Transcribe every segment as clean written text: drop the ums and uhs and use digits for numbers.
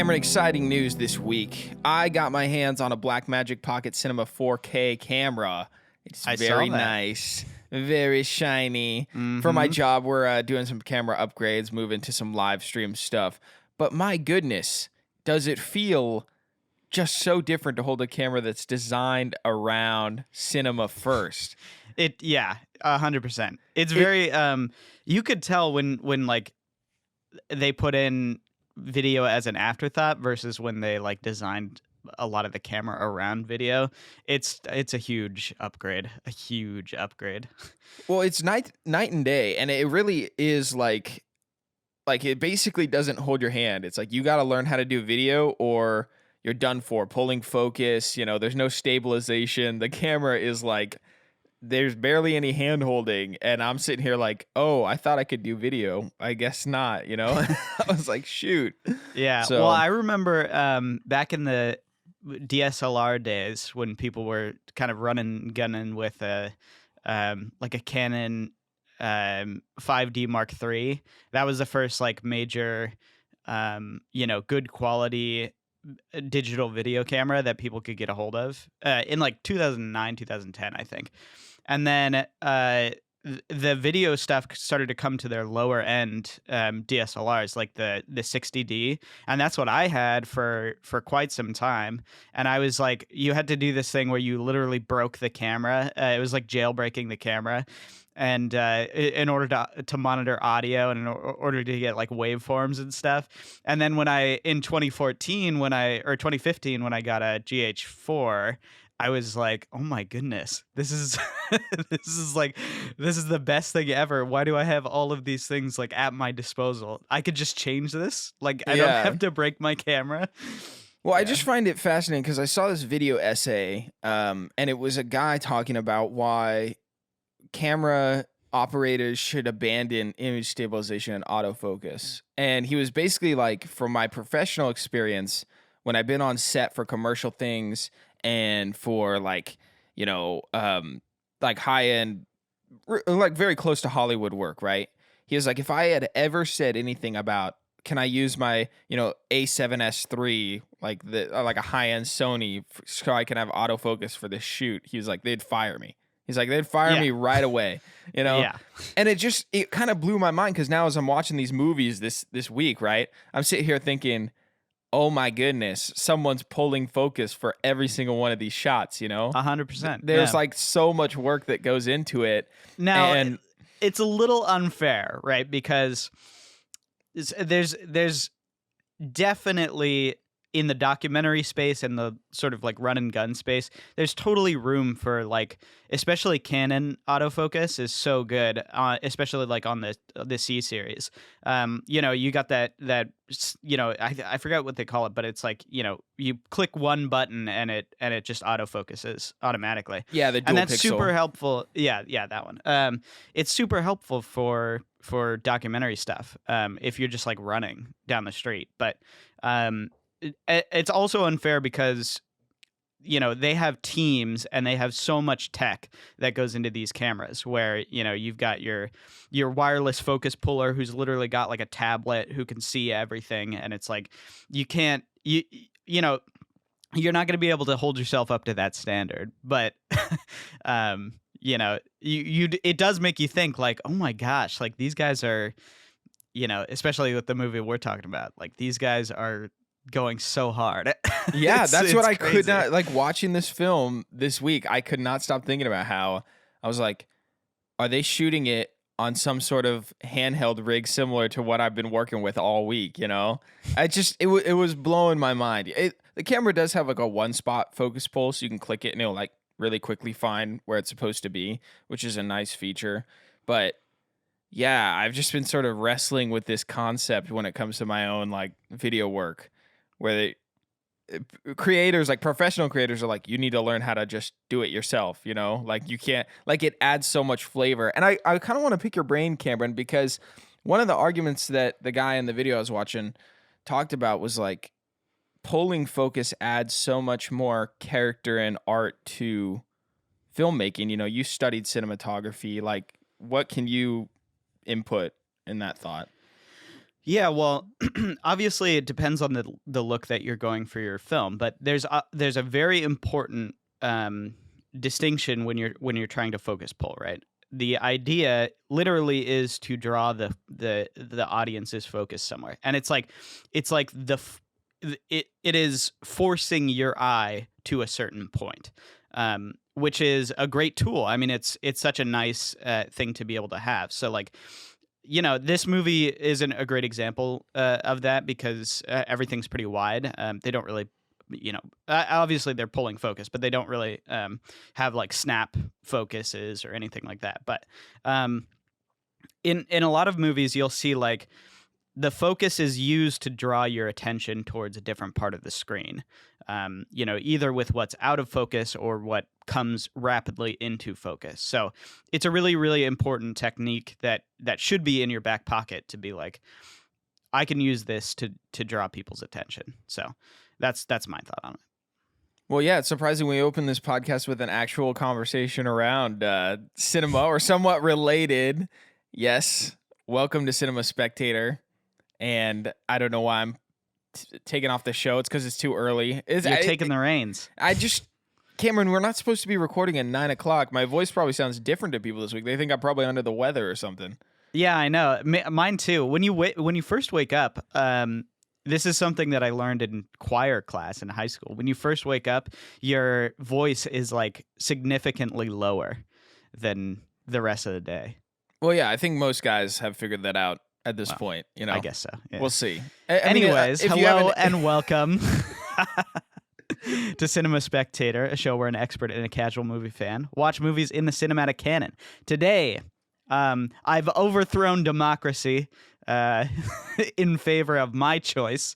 Cameron, exciting news this week. I got my hands on a Blackmagic Pocket Cinema 4K camera. It's very nice, very shiny. For my job, we're doing some camera upgrades, moving to some live stream stuff. But my goodness, does it feel just so different to hold a camera that's designed around cinema first? 100%. It's very you could tell when like they put in video as an afterthought versus when they like designed a lot of the camera around video. It's a huge upgrade. Well, it's night and day, and it really is like it basically doesn't hold your hand. It's like you got to learn how to do video or you're done for. Pulling focus, there's no stabilization. The camera is like there's barely any hand holding, and I'm sitting here like, oh, I thought I could do video. I guess not, I was like, shoot. Yeah. So, well, I remember back in the DSLR days when people were kind of gunning with a Canon 5D Mark III. That was the first like major, good quality digital video camera that people could get a hold of in like 2009, 2010, I think. And then the video stuff started to come to their lower end DSLRs, like the 60D, and that's what I had for quite some time. And I was like, you had to do this thing where you literally broke the camera. It was like jailbreaking the camera, and in order to monitor audio and in order to get like waveforms and stuff. And then in 2015 when I got a GH4, I was like, oh my goodness, this is this is the best thing ever. Why do I have all of these things like at my disposal? I could just change this. Like I don't have to break my camera. Well, I just find it fascinating because I saw this video essay, and it was a guy talking about why camera operators should abandon image stabilization and autofocus. And he was basically like, from my professional experience, when I've been on set for commercial things and for like, like high end, like very close to Hollywood work, right? He was like, if I had ever said anything about, can I use my, A7S III, like a high end Sony, so I can have autofocus for this shoot? He was like, they'd fire me. He's like, they'd fire me right away, Yeah. And it kind of blew my mind because now as I'm watching these movies this week, right, I'm sitting here thinking, oh my goodness, someone's pulling focus for every single one of these shots, 100%. There's like so much work that goes into it. Now, and it's a little unfair, right? Because there's definitely in the documentary space and the sort of like run and gun space, there's totally room for like, especially Canon autofocus is so good, especially like on the C series. You got that I forgot what they call it, but it's like, you click one button and it just autofocuses automatically. Yeah, the dual and that's pixel. Super helpful. Yeah, that one. It's super helpful for documentary stuff. If you're just like running down the street, but it's also unfair because they have teams and they have so much tech that goes into these cameras where you've got your wireless focus puller who's literally got like a tablet who can see everything, and it's like you're not going to be able to hold yourself up to that standard, but it does make you think like, oh my gosh, like these guys are, especially with the movie we're talking about, like these guys are going so hard. Yeah, that's what I crazy. could not, like, watching this film this week, I could not stop thinking about how I was like, are they shooting it on some sort of handheld rig similar to what I've been working with all week, it was blowing my mind. The camera does have like a one spot focus pull, so you can click it and it'll like really quickly find where it's supposed to be, which is a nice feature. But yeah, I've just been sort of wrestling with this concept when it comes to my own like video work, where creators, like professional creators, are like, you need to learn how to just do it yourself, like you can't, like it adds so much flavor. And I kind of want to pick your brain, Cameron, because one of the arguments that the guy in the video I was watching talked about was like pulling focus adds so much more character and art to filmmaking. You studied cinematography. Like, what can you input in that thought? Yeah, well, obviously it depends on the look that you're going for your film, but there's a very important distinction when you're trying to focus pull, right? The idea literally is to draw the audience's focus somewhere, and it's like it is forcing your eye to a certain point, which is a great tool. I mean, it's such a nice thing to be able to have. So like, this movie isn't a great example of that because everything's pretty wide. They don't really, obviously they're pulling focus, but they don't really have like snap focuses or anything like that. But in a lot of movies, you'll see like the focus is used to draw your attention towards a different part of the screen. Either with what's out of focus or what comes rapidly into focus. So it's a really, really important technique that should be in your back pocket to be like, I can use this to draw people's attention. So that's my thought on it. Well, yeah, it's surprising we opened this podcast with an actual conversation around cinema or somewhat related. Yes, welcome to Cinema Spectator. And I don't know why I'm taking off the show. It's because it's too early. You're taking the reins. Cameron, we're not supposed to be recording at 9 o'clock. My voice probably sounds different to people this week. They think I'm probably under the weather or something. Yeah, I know. Mine too. When you first wake up, this is something that I learned in choir class in high school. When you first wake up, your voice is like significantly lower than the rest of the day. Well, yeah, I think most guys have figured that out at this point. I guess so. Yeah. We'll see. Anyways, hello and welcome to Cinema Spectator, a show where an expert and a casual movie fan watch movies in the cinematic canon. Today, I've overthrown democracy in favor of my choice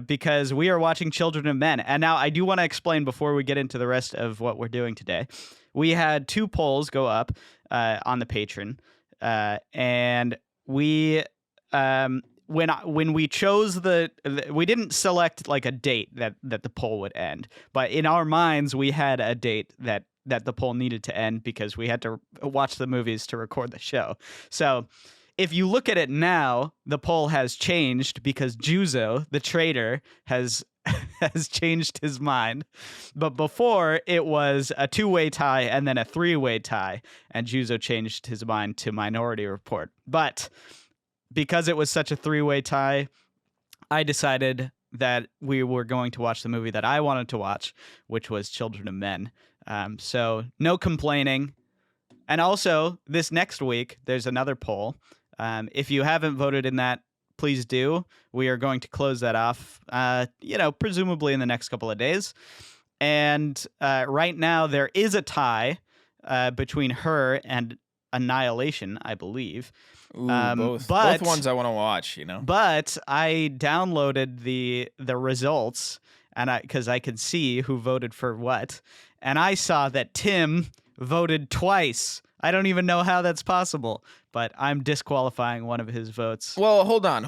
because we are watching Children of Men. And now I do want to explain before we get into the rest of what we're doing today. We had 2 polls go up on the Patreon, and we when we chose we didn't select like a date that the poll would end, but in our minds we had a date that the poll needed to end because we had to watch the movies to record the show. So if you look at it now, the poll has changed because Juzo, the traitor, has changed his mind. But before, it was a 2-way tie and then a 3-way tie, and Juzo changed his mind to Minority Report. But because it was such a 3-way tie, I decided that we were going to watch the movie that I wanted to watch, which was Children of Men. So no complaining. And also, this next week, there's another poll. If you haven't voted in that, please do. We are going to close that off, presumably in the next couple of days. And right now, there is a tie between her and Annihilation, I believe. Ooh, both ones I want to watch, But I downloaded the results, and because I could see who voted for what, and I saw that Tim voted twice. I don't even know how that's possible, but I'm disqualifying one of his votes. Well, hold on.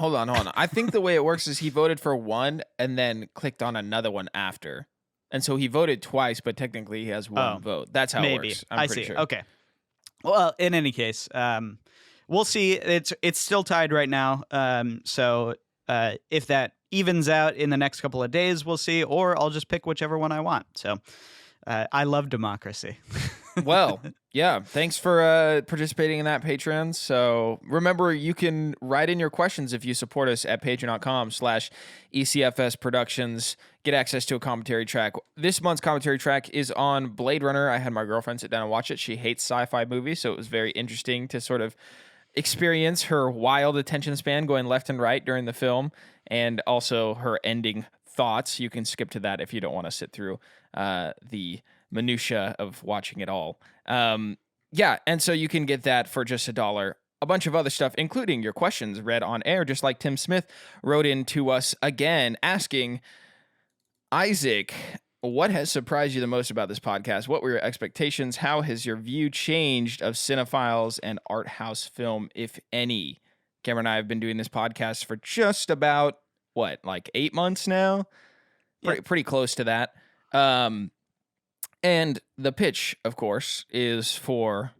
I think the way it works is he voted for one and then clicked on another one after. And so he voted twice, but technically he has one vote. That's how it works. I'm pretty sure. Okay. Well, in any case, we'll see. It's still tied right now. So if that evens out in the next couple of days, we'll see, or I'll just pick whichever one I want. So I love democracy. Well, yeah. Thanks for participating in that, Patreon. So remember, you can write in your questions if you support us at patreon.com/ECFS Productions. Get access to a commentary track. This month's commentary track is on Blade Runner. I had my girlfriend sit down and watch it. She hates sci-fi movies, so it was very interesting to sort of experience her wild attention span going left and right during the film, and also her ending thoughts. You can skip to that if you don't want to sit through the minutia of watching it all. And so you can get that for just $1. A bunch of other stuff, including your questions read on air, just like Tim Smith wrote in to us again asking, Isaac, what has surprised you the most about this podcast? What were your expectations? How has your view changed of cinephiles and art house film, if any? Cameron and I have been doing this podcast for just about, 8 months now? Pretty close to that. And the pitch, of course, is for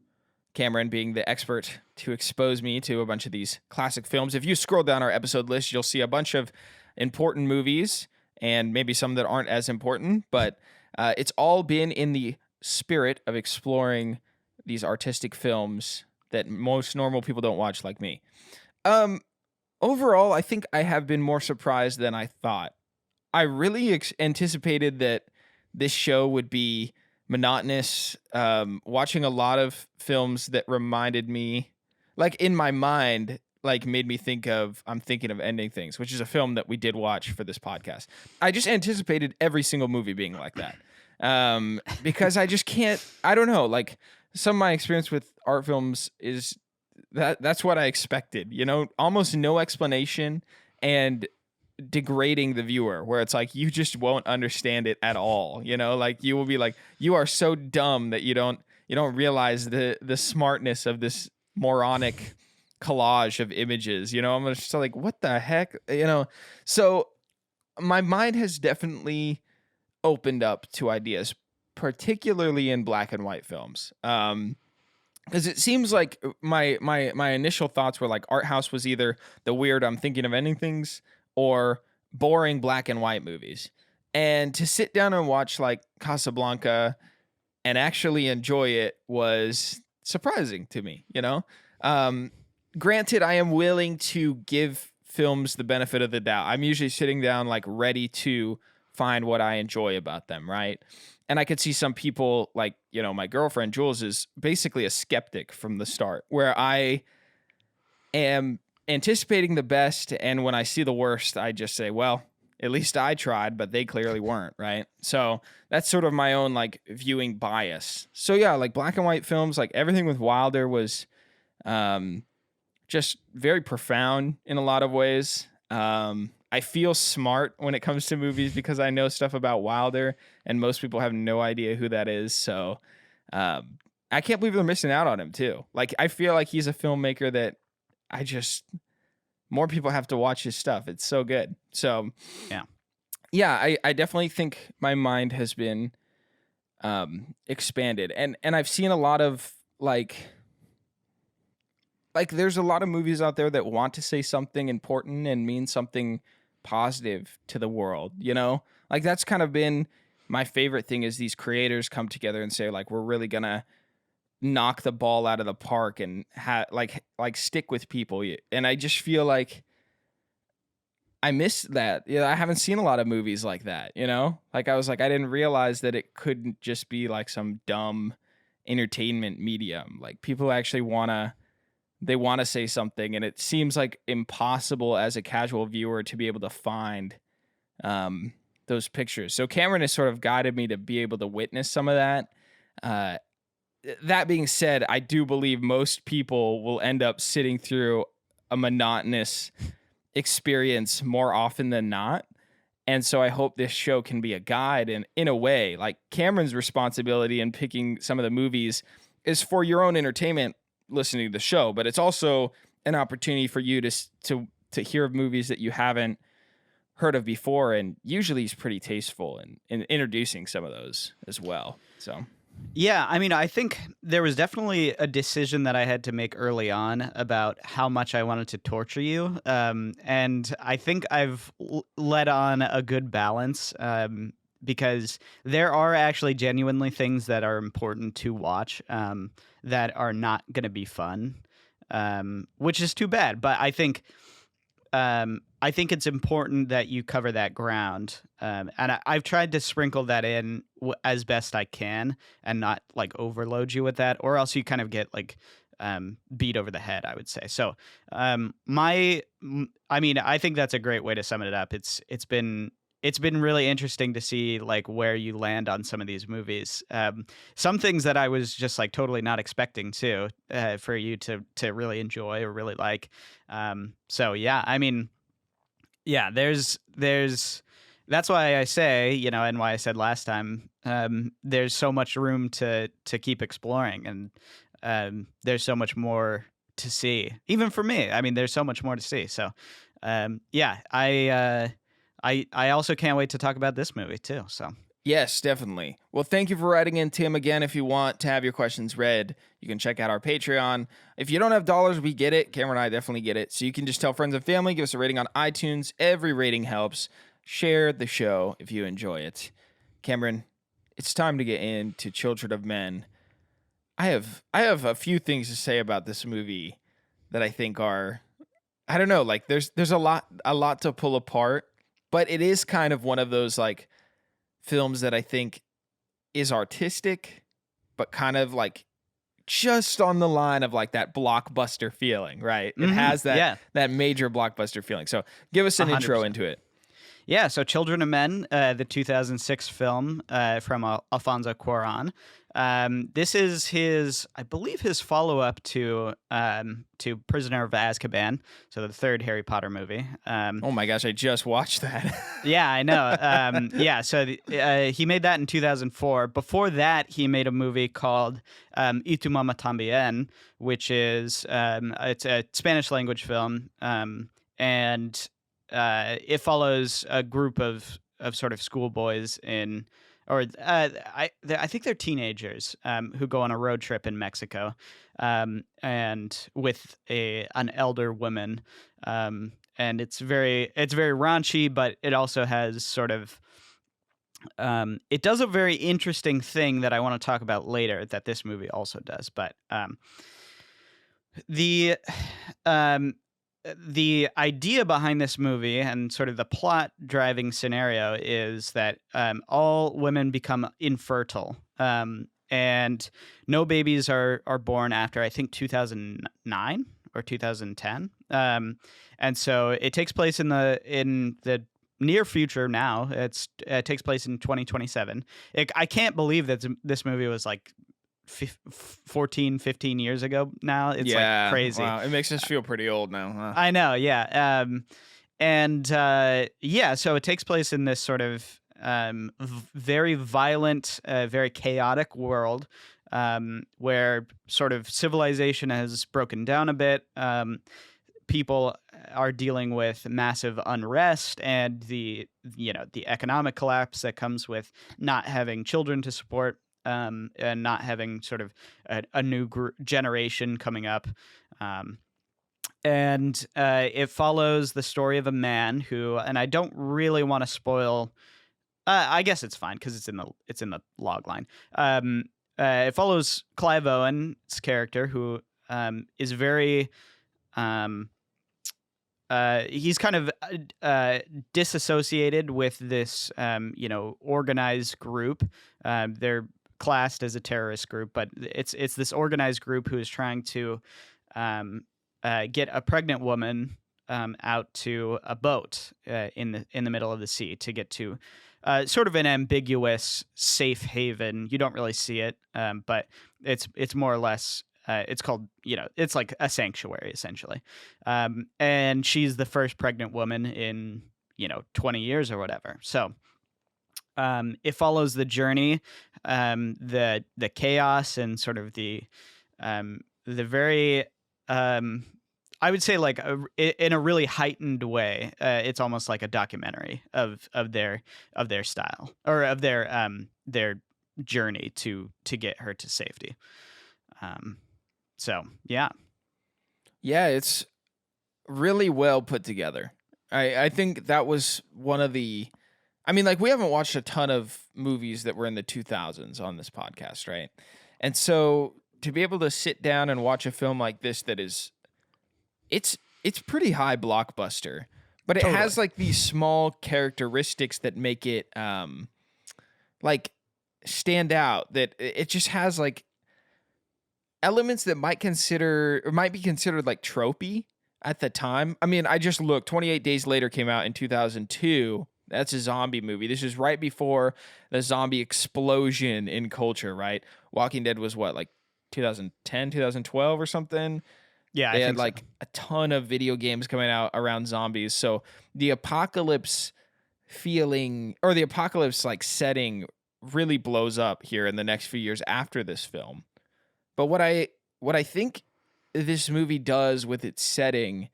Cameron being the expert to expose me to a bunch of these classic films. If you scroll down our episode list, you'll see a bunch of important movies and maybe some that aren't as important, but it's all been in the spirit of exploring these artistic films that most normal people don't watch, like me. Overall, I think I have been more surprised than I thought. I really anticipated that this show would be monotonous. Watching a lot of films that reminded me, like in my mind, like made me think of I'm Thinking of Ending Things, which is a film that we did watch for this podcast. I just anticipated every single movie being like that. Because I just can't, I don't know, like some of my experience with art films is that's what I expected, you know, almost no explanation and degrading the viewer, where it's like you just won't understand it at all, you know, like you will be like, you are so dumb that you don't realize the smartness of this moronic collage of images, you know. I'm just like, what the heck, you know. So my mind has definitely opened up to ideas, particularly in black and white films. Because it seems like my initial thoughts were like art house was either the weird I'm Thinking of Ending Things or boring black and white movies. And to sit down and watch like Casablanca and actually enjoy it was surprising to me, you know? Granted, I am willing to give films the benefit of the doubt. I'm usually sitting down like ready to find what I enjoy about them, right? And I could see some people like, you know, my girlfriend Jules is basically a skeptic from the start, where I am anticipating the best, and when I see the worst, I just say, well, at least I tried, but they clearly weren't, right? So that's sort of my own like viewing bias. So yeah, like black and white films, like everything with Wilder was just very profound in a lot of ways. I feel smart when it comes to movies because I know stuff about Wilder, and most people have no idea who that is. So I can't believe they're missing out on him too. Like I feel like he's a filmmaker that more people have to watch his stuff. It's so good. So yeah, I definitely think my mind has been expanded, and I've seen a lot of like there's a lot of movies out there that want to say something important and mean something positive to the world, you know? Like that's kind of been my favorite thing, is these creators come together and say like, we're really gonna knock the ball out of the park and like stick with people. And I just feel like I miss that. Yeah, I haven't seen a lot of movies like that, you know? Like I was like, I didn't realize that it couldn't just be like some dumb entertainment medium. Like people actually want to say something, and it seems like impossible as a casual viewer to be able to find those pictures. So Cameron has sort of guided me to be able to witness some of that. That being said, I do believe most people will end up sitting through a monotonous experience more often than not. And so I hope this show can be a guide, and in a way, like Cameron's responsibility in picking some of the movies is for your own entertainment listening to the show, but it's also an opportunity for you to hear of movies that you haven't heard of before, and usually he's pretty tasteful in introducing some of those as well. So yeah, I mean, I think there was definitely a decision that I had to make early on about how much I wanted to torture you, and I think I've led on a good balance, because there are actually genuinely things that are important to watch that are not going to be fun, which is too bad. But I think it's important that you cover that ground, and I've tried to sprinkle that in as best I can and not like overload you with that, or else you kind of get like beat over the head, I would say. So I mean, I think that's a great way to sum it up. It's been really interesting to see like where you land on some of these movies. Some things that I was just like totally not expecting too, for you to really enjoy or really like. So yeah, I mean, yeah, there's that's why I say, you know, and why I said last time, there's so much room to keep exploring, and there's so much more to see, even for me. I mean, there's so much more to see. So yeah, I also can't wait to talk about this movie too. So Yes, definitely. Well, thank you for writing in, Tim. Again, if you want to have your questions read, you can check out our Patreon. If you don't have dollars, we get it. Cameron and I definitely get it. So you can just tell friends and family, give us a rating on iTunes. Every rating helps. Share the show if you enjoy it. Cameron, it's time to get into Children of Men. I have a few things to say about this movie that I think are, I don't know, like there's a lot to pull apart, but it is kind of one of those like films that I think is artistic, but kind of like just on the line of like that blockbuster feeling, right? It has Yeah, that major blockbuster feeling. So give us an intro 100%. into it. Yeah, so Children of Men, the 2006 film from Alfonso Cuarón. This is I believe, his follow-up to Prisoner of Azkaban, so the third Harry Potter movie. Oh my gosh, I just watched that. Yeah, I know. Yeah, so he made that in 2004. Before that, he made a movie called Y tu mamá también, which is it's a Spanish language film, and it follows a group of sort of schoolboys I think they're teenagers who go on a road trip in Mexico, and with an elder woman. And it's very raunchy, but it also has sort of it does a very interesting thing that I want to talk about later that this movie also does. But the um, the idea behind this movie and sort of the plot driving scenario is that all women become infertile. And no babies are born after, I think, 2009 or 2010. And so it takes place in the near future now. It takes place in 2027. I can't believe that this movie was like 15 years ago now. It's like crazy. Wow. It makes us feel pretty old now, huh? I know, yeah. So it takes place in this sort of very violent, very chaotic world where sort of civilization has broken down a bit. People are dealing with massive unrest and the economic collapse that comes with not having children to support, and not having sort of a new generation coming up. And it follows the story of a man who, and I don't really want to spoil. I guess it's fine because it's in the log line. It follows Clive Owen's character, who is very. He's kind of disassociated with this, organized group. They're classed as a terrorist group, but it's this organized group who is trying to get a pregnant woman out to a boat in the middle of the sea to get to sort of an ambiguous safe haven. You don't really see it, but it's more or less. It's called, it's like a sanctuary essentially, and she's the first pregnant woman in 20 years or whatever. So it follows the journey, the chaos, and sort of the very I would say like in a really heightened way. It's almost like a documentary of their style, or of their journey to get her to safety. So yeah, it's really well put together. I think that was one of the. I mean, like, we haven't watched a ton of movies that were in the 2000s on this podcast, right? And so to be able to sit down and watch a film like this that is, it's pretty high blockbuster, but it Totally. has like these small characteristics that make it like stand out, that it just has like elements that might be considered like tropey at the time. I mean, I just looked, 28 Days Later came out in 2002. That's a zombie movie. This is right before the zombie explosion in culture, right? Walking Dead was what, like 2010, 2012 or something? Yeah, They I had think like a ton of video games coming out around zombies. So the apocalypse feeling, or the apocalypse like setting, really blows up here in the next few years after this film. But what I think this movie does with its setting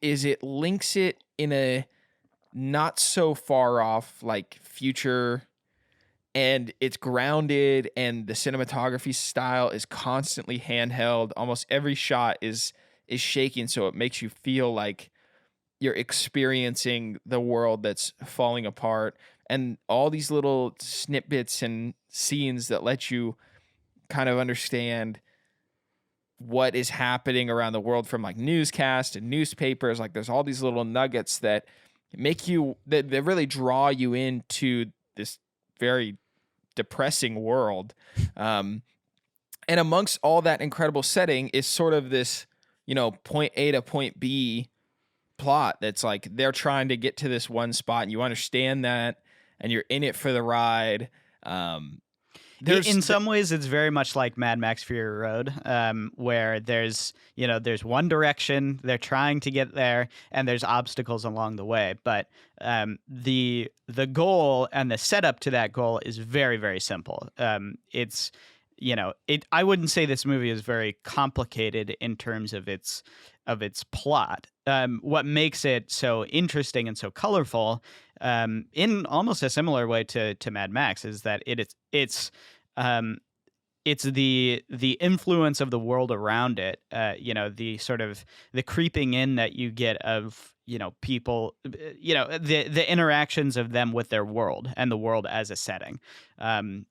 is it links it in a not so far off like future and it's grounded, and the cinematography style is constantly handheld. Almost every shot is shaking, so it makes you feel like you're experiencing the world that's falling apart, and all these little snippets and scenes that let you kind of understand what is happening around the world from like newscasts and newspapers. Like there's all these little nuggets that make you that really draw you into this very depressing world. Um, and amongst all that incredible setting is sort of this, point A to point B plot that's like they're trying to get to this one spot, and you understand that, and you're in it for the ride. In some ways, it's very much like Mad Max Fury Road, where there's one direction, they're trying to get there, and there's obstacles along the way. But the goal and the setup to that goal is very, very simple. I wouldn't say this movie is very complicated in terms of its plot. What makes it so interesting and so colorful, in almost a similar way to Mad Max, is that it's the influence of the world around it. The sort of the creeping in that you get of people, the interactions of them with their world and the world as a setting.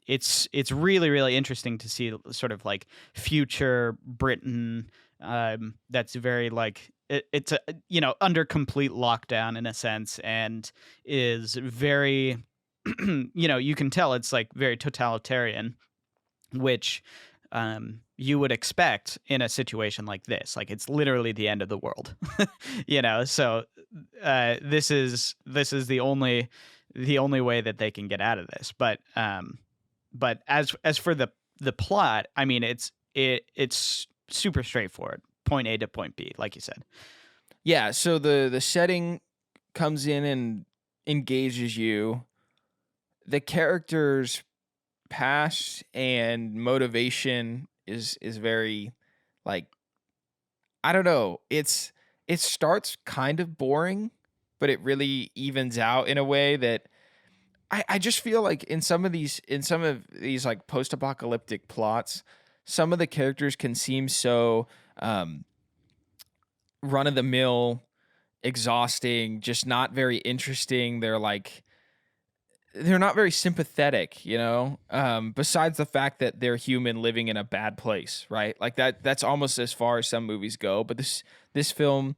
It's really, really interesting to see sort of like future Britain. That's very like it's a, under complete lockdown in a sense, and is very you can tell it's like very totalitarian, which you would expect in a situation like this. Like it's literally the end of the world. So this is the only way that they can get out of this. But as for the plot, I mean, it's super straightforward. Point A to point B, like you said. Yeah, so the setting comes in and engages you. The characters' past and motivation is very, like, I don't know. It starts kind of boring, but it really evens out in a way that I just feel like in some of these like post-apocalyptic plots, some of the characters can seem so run of the mill, exhausting, just not very interesting. They're not very sympathetic, besides the fact that they're human living in a bad place, right? Like that's almost as far as some movies go. But this film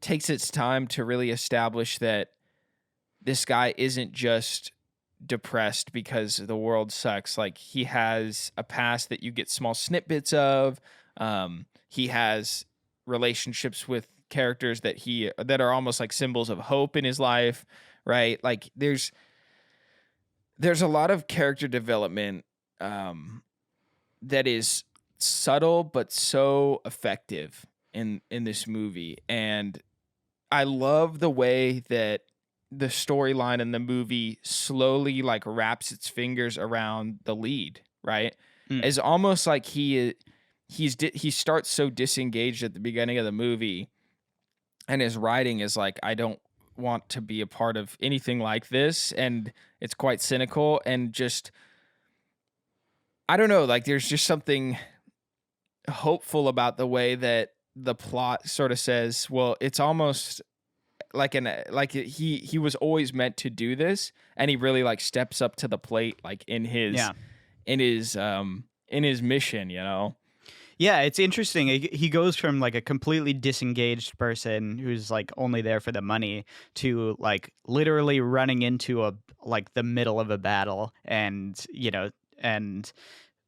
takes its time to really establish that this guy isn't just depressed because the world sucks. Like he has a past that you get small snippets of. He has relationships with characters that are almost like symbols of hope in his life, right? Like there's a lot of character development that is subtle but so effective in this movie. And I love the way that the storyline in the movie slowly like wraps its fingers around the lead, right? It's almost like he starts so disengaged at the beginning of the movie, and his writing is like, I don't want to be a part of anything like this, and it's quite cynical, and just I don't know, like there's just something hopeful about the way that the plot sort of says, well, it's almost like he was always meant to do this, and he really like steps up to the plate, like in his mission, Yeah, it's interesting. He goes from like a completely disengaged person who's like only there for the money to like literally running into the middle of a battle, and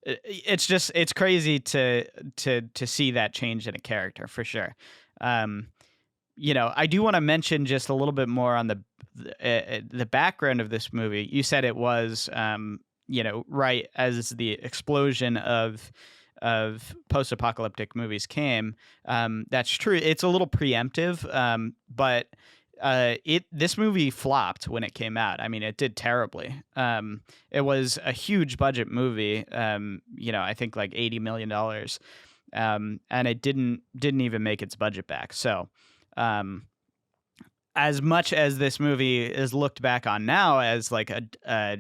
it's crazy to see that change in a character for sure. I do want to mention just a little bit more on the background of this movie. You said it was right as the explosion of post-apocalyptic movies came. That's true. It's a little preemptive, but this movie flopped when it came out. I mean, it did terribly. It was a huge budget movie. I think like $80 million, and it didn't even make its budget back. So as much as this movie is looked back on now as like a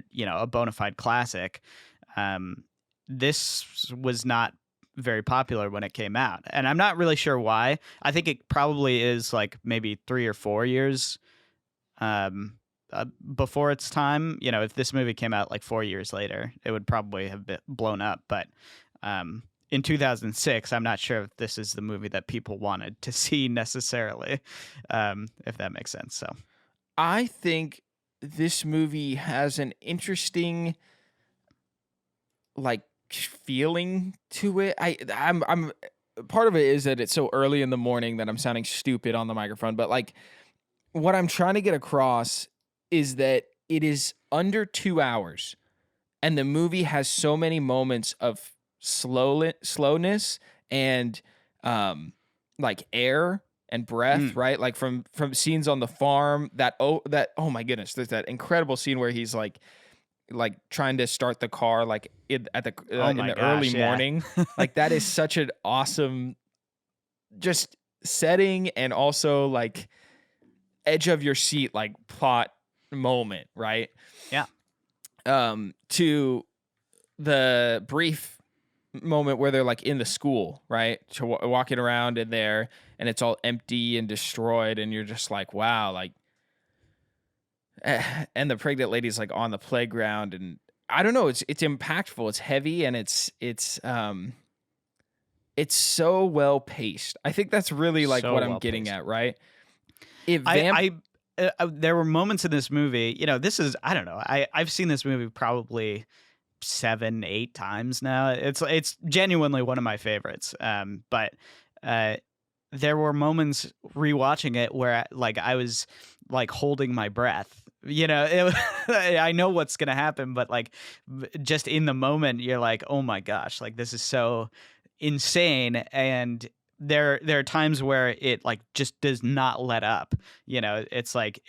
bona fide classic, um, this was not very popular when it came out, and I'm not really sure why. I think it probably is like maybe 3 or 4 years um, before its time. If this movie came out like 4 years later, it would probably have been blown up. But in 2006, I'm not sure if this is the movie that people wanted to see necessarily, if that makes sense. So I think this movie has an interesting like feeling to it. I'm part of it is that it's so early in the morning that I'm sounding stupid on the microphone, but like what I'm trying to get across is that it is under 2 hours and the movie has so many moments of slowness and like air and breath, right? Like from scenes on the farm, that oh my goodness, there's that incredible scene where he's like trying to start the car like at the oh in my the gosh, early yeah. morning. Like that is such an awesome just setting and also like edge of your seat like plot moment, right? Yeah. To the brief moment where they're like in the school, right? Walking around in there and it's all empty and destroyed and you're just like, wow, like and the pregnant lady's like on the playground and I don't know, it's impactful, it's heavy and it's so well paced. I think that's really like So what I'm well getting paced. at, right? It There were moments in this movie. This is, I don't know. I've seen this movie probably 7, 8 times now. It's genuinely one of my favorites. But there were moments rewatching it where like I was like holding my breath. I know what's gonna happen, but like just in the moment, you're like, oh my gosh, like this is so insane. And there are times where it like just does not let up. It's like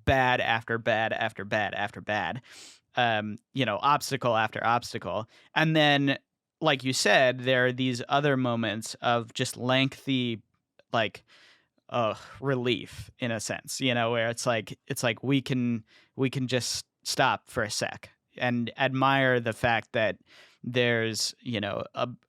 bad after bad after bad after bad. Obstacle after obstacle. And then, like you said, there are these other moments of just lengthy, like, relief in a sense, where it's like we can just stop for a sec and admire the fact that there's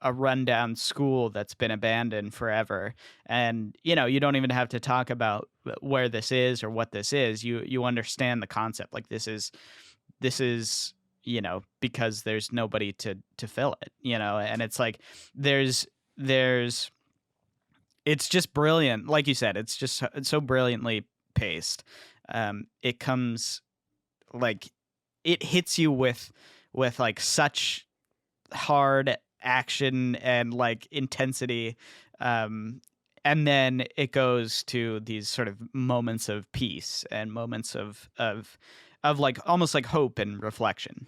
a rundown school that's been abandoned forever, and you don't even have to talk about where this is or what this is. You understand the concept, like this is because there's nobody to fill it, and it's like there's it's just brilliant. Like you said, it's so brilliantly paced. It comes like it hits you with like such hard action and like intensity, and then it goes to these sort of moments of peace and moments of like almost like hope and reflection.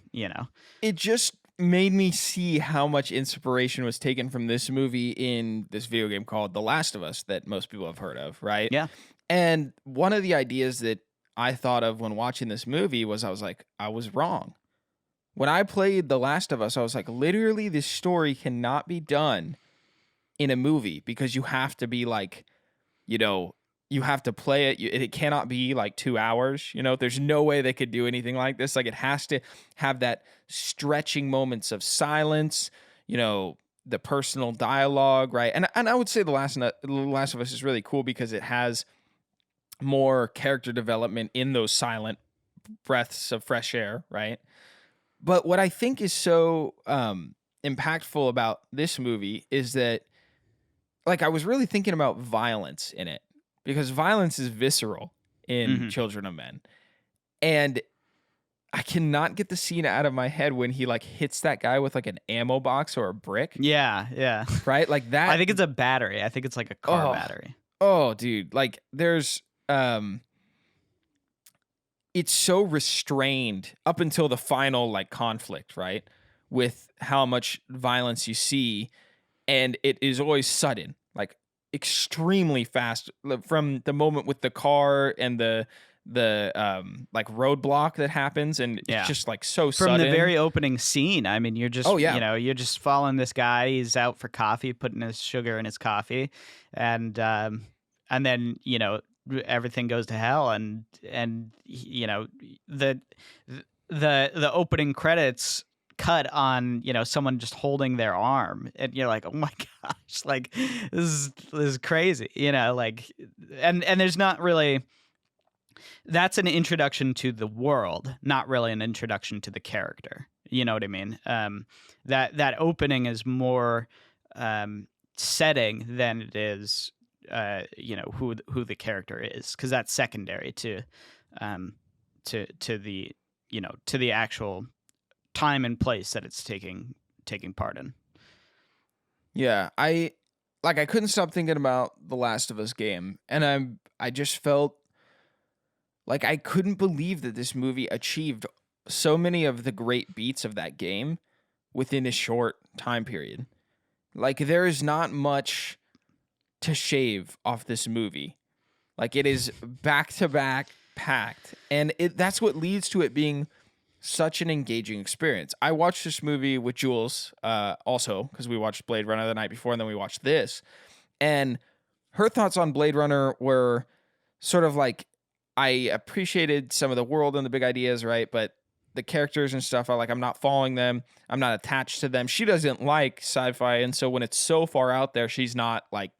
It just made me see how much inspiration was taken from this movie in this video game called The Last of Us that most people have heard of, right? Yeah. And one of the ideas that I thought of when watching this movie was I was like, I was wrong. When I played The Last of Us, I was like, literally, this story cannot be done in a movie because you have to be like, you have to play it. It cannot be like 2 hours. There's no way they could do anything like this. Like it has to have that stretching moments of silence, the personal dialogue, right? And I would say The Last of Us is really cool because it has more character development in those silent breaths of fresh air, right? But what I think is so impactful about this movie is that, like, I was really thinking about violence in it because violence is visceral in Children of Men. And I cannot get the scene out of my head when he like hits that guy with like an ammo box or a brick. Yeah. Right? Like that. I think it's a battery. I think it's like a car battery. Oh, dude. Like there's it's so restrained up until the final like conflict, right? With how much violence you see, and it is always sudden, like extremely fast from the moment with the car and the like roadblock that happens, and it's just like so sudden. From the very opening scene, I mean, you're just you're just following this guy. He's out for coffee, putting his sugar in his coffee, and then everything goes to hell, and the the opening credits cut on someone just holding their arm, and you're like, oh my gosh, like this is crazy, like, and there's not really, that's an introduction to the world, not really an introduction to the character. You know what I mean? That opening is more setting than it is, who the character is, because that's secondary um, to the to the actual time and place that it's taking part in. Yeah, I couldn't stop thinking about the Last of Us game, and I just felt like I couldn't believe that this movie achieved so many of the great beats of that game within a short time period. Like, there is not much to shave off this movie. Like, it is back to back packed, and that's what leads to it being such an engaging experience. I watched this movie with Jules, also because we watched Blade Runner the night before, and then we watched this, and her thoughts on Blade Runner were sort of like, I appreciated some of the world and the big ideas, right? But the characters and stuff, I'm not following them. I'm not attached to them. She doesn't like sci-fi, and so when it's so far out there, she's not like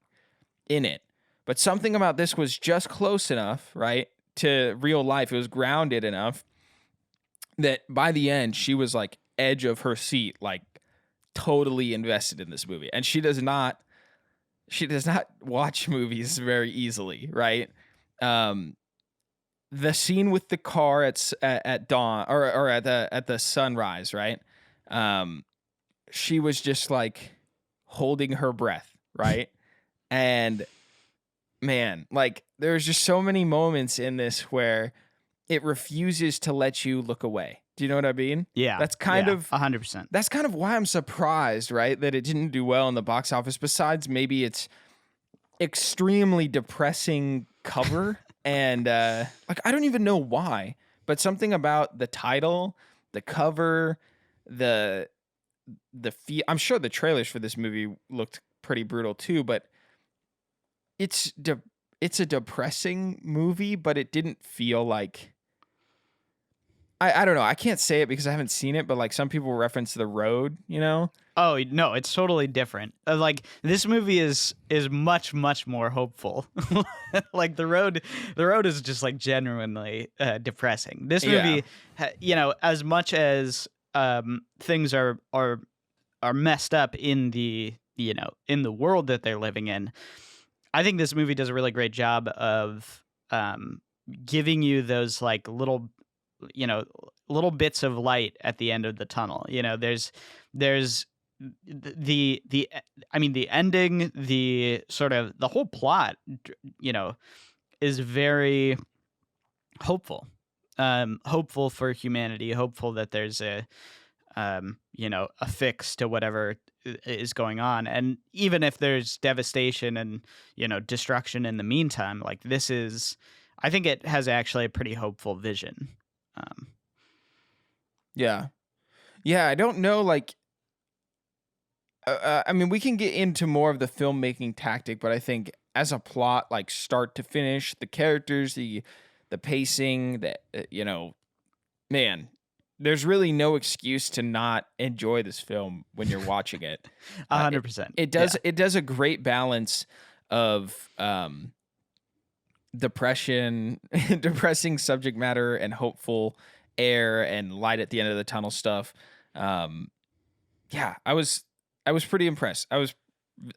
in it. But something about this was just close enough, right, to real life. It was grounded enough that by the end, she was like edge of her seat, like totally invested in this movie. And she does not watch movies very easily, right? The scene with the car at dawn, or at the sunrise, right? She was just like holding her breath, right? And man, like, there's just so many moments in this where it refuses to let you look away. Do you know what I mean? Yeah, That's kind of 100%. That's kind of why I'm surprised, right, that it didn't do well in the box office. Besides, maybe it's extremely depressing cover, and like, I don't even know why, but something about the title, the cover, the I'm sure the trailers for this movie looked pretty brutal too, but it's a depressing movie, but it didn't feel like, I don't know. I can't say it because I haven't seen it, but like, some people reference The Road, you know? Oh no, it's totally different. Like, this movie is much more hopeful. Like, the road is just like genuinely depressing. This movie, as much as things are messed up in the in the world that they're living in, I think this movie does a really great job of giving you those like little bits of light at the end of the tunnel. There's the I mean, the ending, the sort of the whole plot, is very hopeful. Hopeful for humanity, hopeful that there's a fix to whatever is going on. And even if there's devastation and, destruction in the meantime, like, I think it has actually a pretty hopeful vision. Yeah. I don't know, like, I mean, we can get into more of the filmmaking tactic, but I think as a plot, like, start to finish, the characters, the pacing, man, there's really no excuse to not enjoy this film when you're watching it. 100%. It does a great balance of depression, depressing subject matter, and hopeful air and light at the end of the tunnel stuff. I was pretty impressed. I was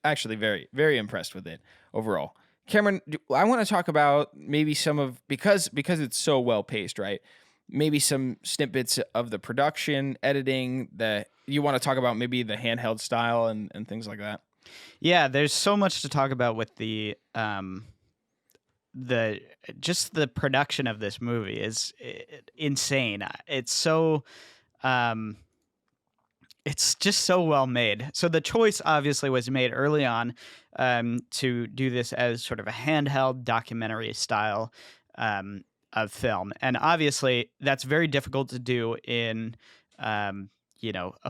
actually very, very impressed with it overall. Cameron, I want to talk about maybe some of, because it's so well paced, right? Maybe some snippets of the production, editing, that you want to talk about, maybe the handheld style and things like that. Yeah, there's so much to talk about with the just the production of this movie is insane. It's so it's just so well made. So the choice obviously was made early on to do this as sort of a handheld documentary style of film, and obviously that's very difficult to do in a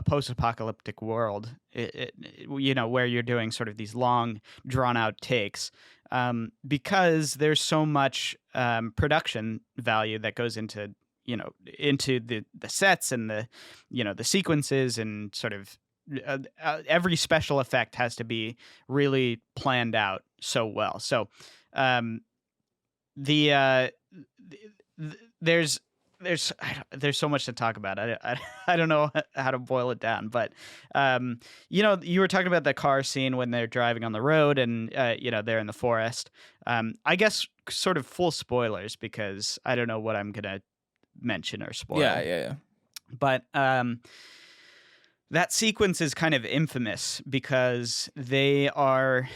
post-apocalyptic world, where you're doing sort of these long, drawn-out takes. because there's so much production value that goes into into the sets and the sequences and sort of every special effect has to be really planned out so well. So um, the there's there's so much to talk about. I don't know how to boil it down, but you were talking about the car scene when they're driving on the road and they're in the forest. I guess sort of full spoilers because I don't know what I'm gonna mention or spoil. Yeah. But that sequence is kind of infamous because they are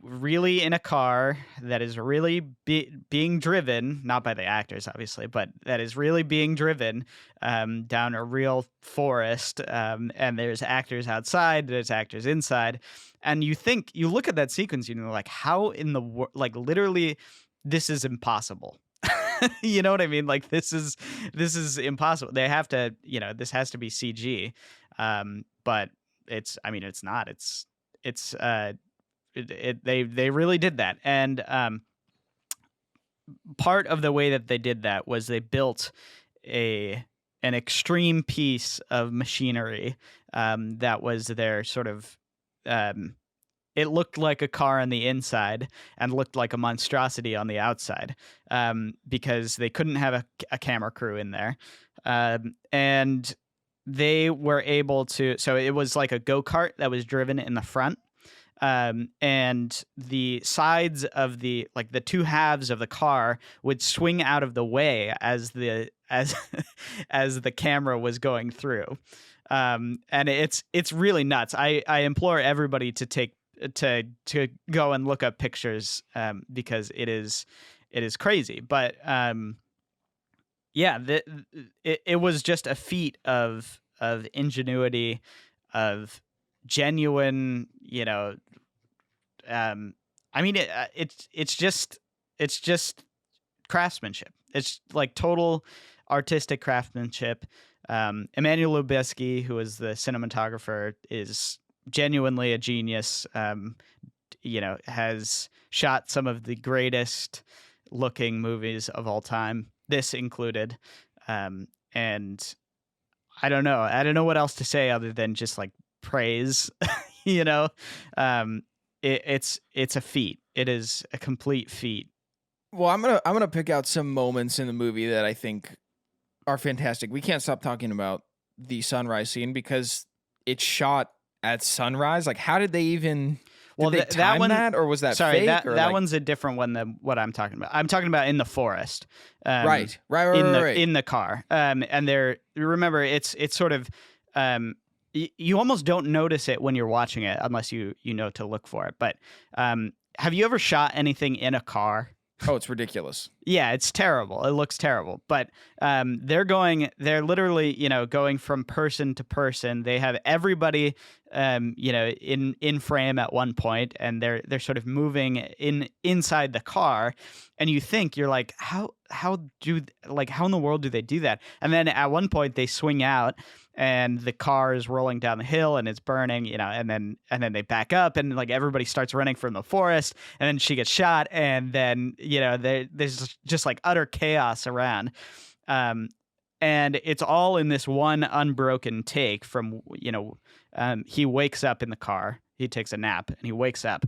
really in a car that is really being driven, not by the actors, obviously, but that is really being driven down a real forest. And there's actors outside, there's actors inside. And you look at that sequence, like, how in the world, like, literally, this is impossible. You know what I mean? Like, this is impossible. They have to, this has to be CG. But it's not. They really did that. And part of the way that they did that was they built an extreme piece of machinery that was their sort of it looked like a car on the inside and looked like a monstrosity on the outside because they couldn't have a camera crew in there. And they were able to, so it was like a go-kart that was driven in the front. And the sides of the two halves of the car would swing out of the way as the camera was going through. And it's really nuts. I implore everybody to go and look up pictures because it is crazy. But it was just a feat of ingenuity, of genuine, it's just craftsmanship. It's like total artistic craftsmanship. Emmanuel Lubezki, who is the cinematographer, is genuinely a genius. Has shot some of the greatest looking movies of all time, this included. And I don't know what else to say other than just like praise. It's a feat. It is a complete feat. Well, I'm gonna pick out some moments in the movie that I think are fantastic. We can't stop talking about the sunrise scene because it's shot at sunrise. Like, how did they even? Did they time that, or was that sorry? Fake, that one's a different one than what I'm talking about. I'm talking about in the forest. Right. In the car. And remember, it's sort of. You almost don't notice it when you're watching it unless you know to look for it. But have you ever shot anything in a car? Oh, it's ridiculous. Yeah, it's terrible. It looks terrible. But they're literally, going from person to person. They have everybody, in frame at one point, and they're sort of moving inside the car. And you're like, how in the world do they do that? And then at one point they swing out, and the car is rolling down the hill and it's burning, and then they back up and like everybody starts running from the forest, and then she gets shot, and then there's just like utter chaos around, and it's all in this one unbroken take from he wakes up in the car, he takes a nap and he wakes up,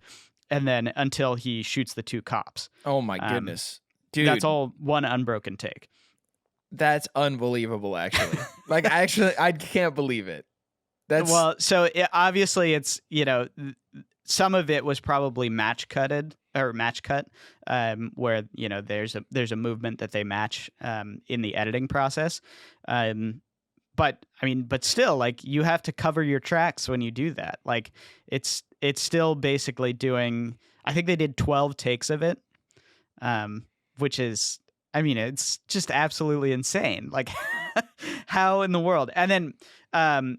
and then until he shoots the two cops. Oh my goodness, dude! That's all one unbroken take. That's unbelievable, actually. I can't believe it. So obviously it's, some of it was probably match cut, where, there's a movement that they match in the editing process. But still, like, you have to cover your tracks when you do that. Like, it's still basically doing, I think they did 12 takes of it, which is, it's just absolutely insane. Like, how in the world? And then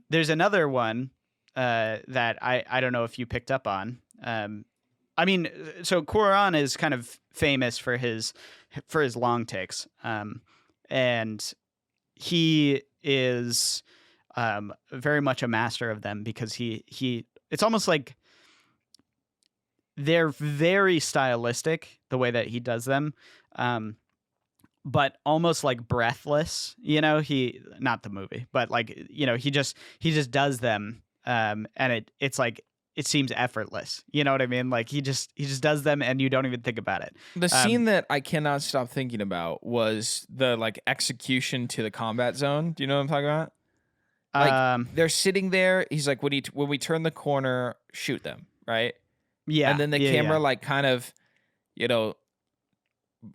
there's another one that I don't know if you picked up on. So Cuarón is kind of famous for his long takes, and he is very much a master of them because he it's almost like they're very stylistic the way that he does them, but almost like breathless. He not the movie, but like he just does them, and it's like it seems effortless. You know what I mean? Like he just does them, and you don't even think about it. The Um, scene that I cannot stop thinking about was the like execution to the combat zone. Do you know what I'm talking about? Like um, they're sitting there. He's like, when we turn the corner, shoot them, right? And yeah, then the yeah, yeah. camera like kind of, you know,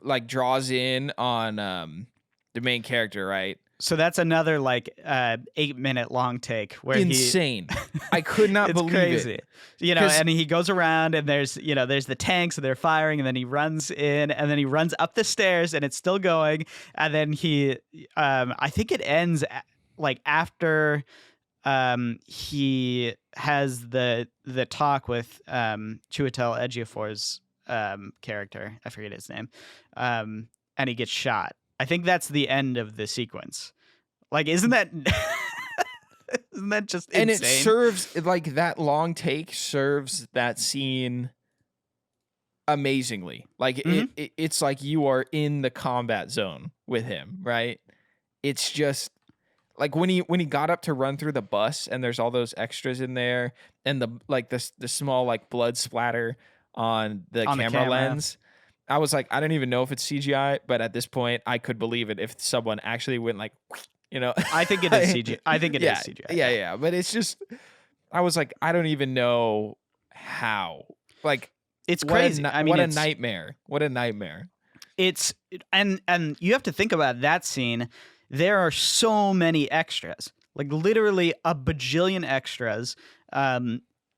like draws in on the main character, right? So that's another like 8-minute long take where Insane. I could not it's believe it. crazy. 'Cause And he goes around and there's the tanks and they're firing, and then he runs in and then he runs up the stairs and it's still going, and then I think it ends like after he has the talk with Chiwetel Ejiofor's character. I forget his name. And he gets shot. I think that's the end of the sequence. Like, isn't that isn't that just insane? and it serves like that long take serves that scene amazingly. Like it's like you are in the combat zone with him, right? It's just like when he got up to run through the bus and there's all those extras in there and the small like blood splatter on the camera lens. I was like, I don't even know if it's CGI, but at this point I could believe it if someone actually went like, I think it is CGI. I think it is CGI. Yeah. But it's just, I was like, I don't even know how. Like, it's crazy. What a nightmare. What a nightmare. It's and you have to think about that scene. There are so many extras, like literally a bajillion extras.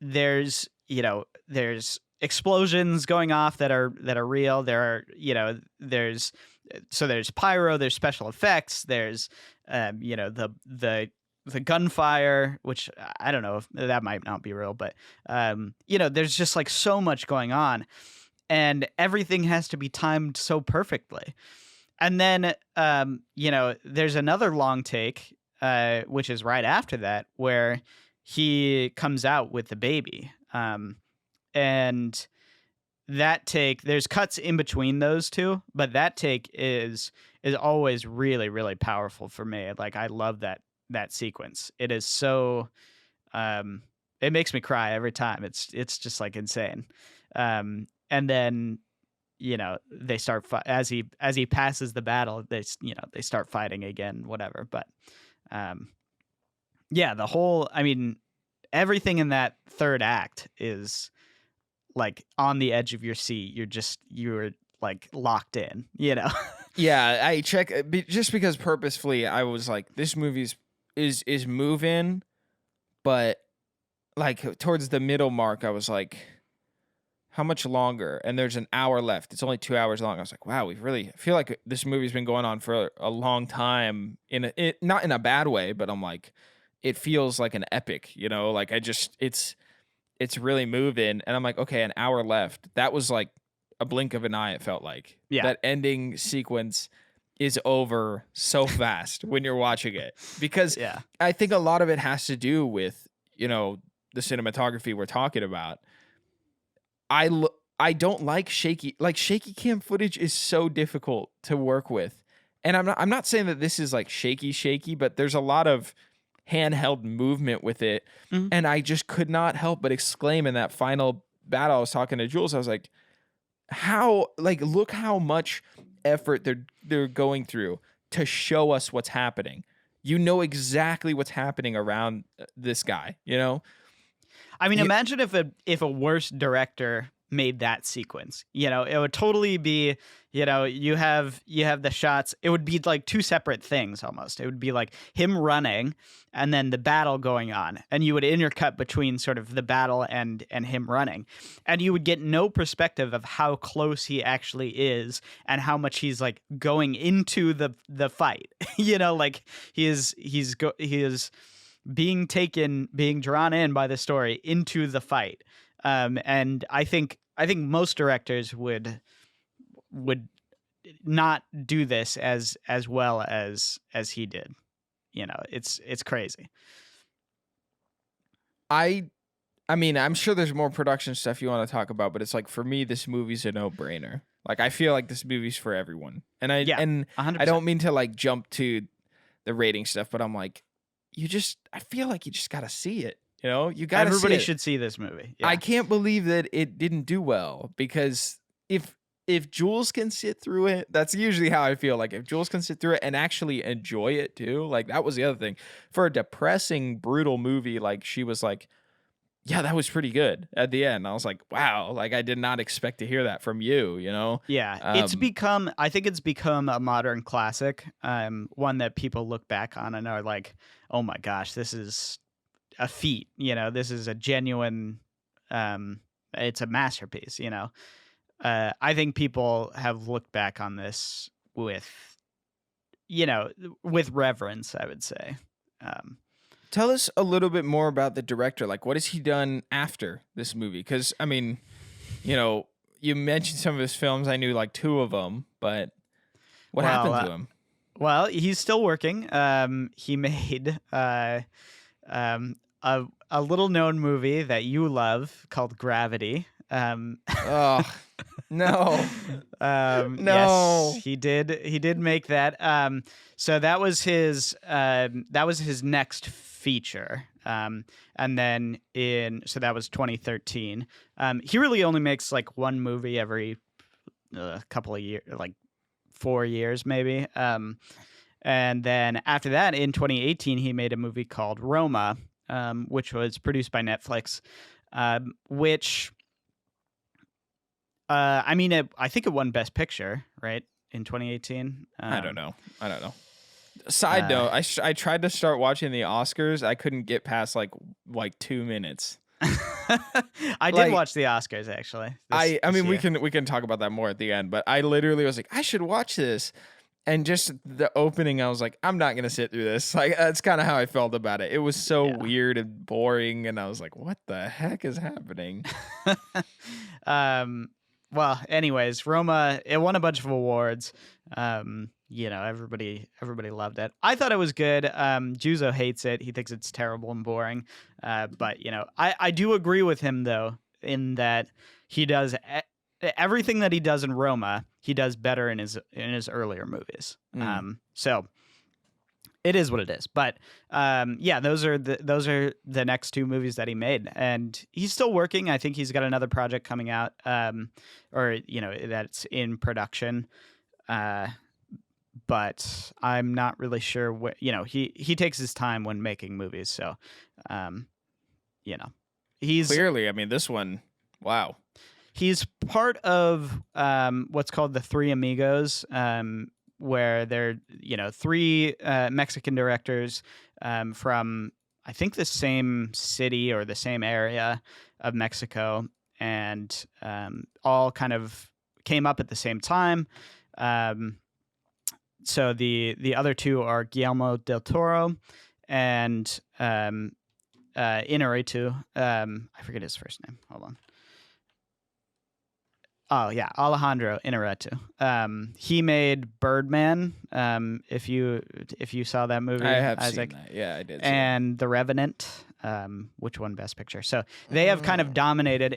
There's explosions going off that are real. There are there's pyro, there's special effects, there's the gunfire, which I don't know if that might not be real, but there's just like so much going on, and everything has to be timed so perfectly. And then there's another long take, which is right after that, where he comes out with the baby. And that take, there's cuts in between those two, but that take is always really, really powerful for me. Like, I love that sequence. It is so it makes me cry every time. It's just like insane. And then they start as he passes the battle, they start fighting again, whatever. But the whole, I mean, everything in that third act is like on the edge of your seat. You're like locked in, Yeah, I check just because purposefully I was like, this movie is moving, but like towards the middle mark, I was like, how much longer? And there's an hour left. It's only 2 hours long. I was like, wow, I feel like this movie's been going on for a long time not in a bad way, but I'm like, it feels like an epic, like it's really moving. And I'm like, okay, an hour left. That was like a blink of an eye. It felt like that ending sequence is over so fast when you're watching it, because I think a lot of it has to do with, the cinematography we're talking about. I don't like shaky cam footage is so difficult to work with. And I'm not saying that this is like shaky, but there's a lot of handheld movement with it. Mm-hmm. And I just could not help but exclaim in that final battle. I was talking to Jules. I was like, look how much effort they're going through to show us what's happening. Exactly what's happening around this guy, I mean, imagine if a worse director made that sequence. It would totally be, you have the shots. It would be like two separate things almost. It would be like him running and then the battle going on, and you would intercut between sort of the battle and him running, and you would get no perspective of how close he actually is and how much he's like going into the fight. Like he is being drawn in by the story into the fight. And I think most directors would not do this as well as he did. It's crazy. I I mean, I'm sure there's more production stuff you want to talk about, but it's like for me, this movie's a no-brainer. Like I feel like this movie's for everyone, and Yeah, I 100%. don't mean to like jump to the rating stuff, but I'm like, I feel like you just gotta see it. You know, you gotta see Everybody it. should see this movie. Yeah. I can't believe that it didn't do well because if Jules can sit through it, that's usually how I feel. Like if Jules can sit through it and actually enjoy it too, like that was the other thing. For a depressing, brutal movie, like she was like, yeah, that was pretty good at the end. I was like, wow, like I did not expect to hear that from you, you know? Yeah, I think it's become a modern classic, one that people look back on and are like, oh my gosh, this is a feat, this is a genuine, it's a masterpiece, I think people have looked back on this with reverence, I would say. Tell us a little bit more about the director. Like, what has he done after this movie? Because, I mean, you mentioned some of his films. I knew like 2 of them, but what happened to him? Well, he's still working. He made a little known movie that you love called Gravity. Oh, no. No. Yes, he did make that. So that was his next feature. And then so that was 2013. He really only makes like one movie every couple of years, like 4 years maybe. And then after that, in 2018, he made a movie called Roma, which was produced by Netflix, which, I mean, I think it won Best Picture, right, in 2018. I don't know. Side note, I tried to start watching the Oscars. I couldn't get past like 2 minutes. I did watch the Oscars actually. I mean, we can talk about that more at the end, but I literally was like, I should watch this. And just the opening, I was like, I'm not gonna sit through this. Like that's kind of how I felt about it. It was so weird and boring, and I was like, what the heck is happening? Well, anyways, Roma, it won a bunch of awards. Everybody loved it. I thought it was good. Juzo hates it. He thinks it's terrible and boring. But I do agree with him though, in that he does everything that he does in Roma, he does better in his earlier movies. So it is what it is. But those are the next 2 movies that he made, and he's still working. I think he's got another project coming out, that's in production. But I'm not really sure what, he takes his time when making movies. So, he's clearly, I mean, this one, wow. He's part of what's called the Three Amigos, where they're 3 Mexican directors from, I think, the same city or the same area of Mexico, and all kind of came up at the same time. So the other 2 are Guillermo del Toro and Inarritu. I forget his first name. Hold on. Oh yeah, Alejandro Inarritu. He made Birdman. If you saw that movie, I have Isaac. seen that. Yeah, I did. And The Revenant, which won Best Picture. So they have kind of dominated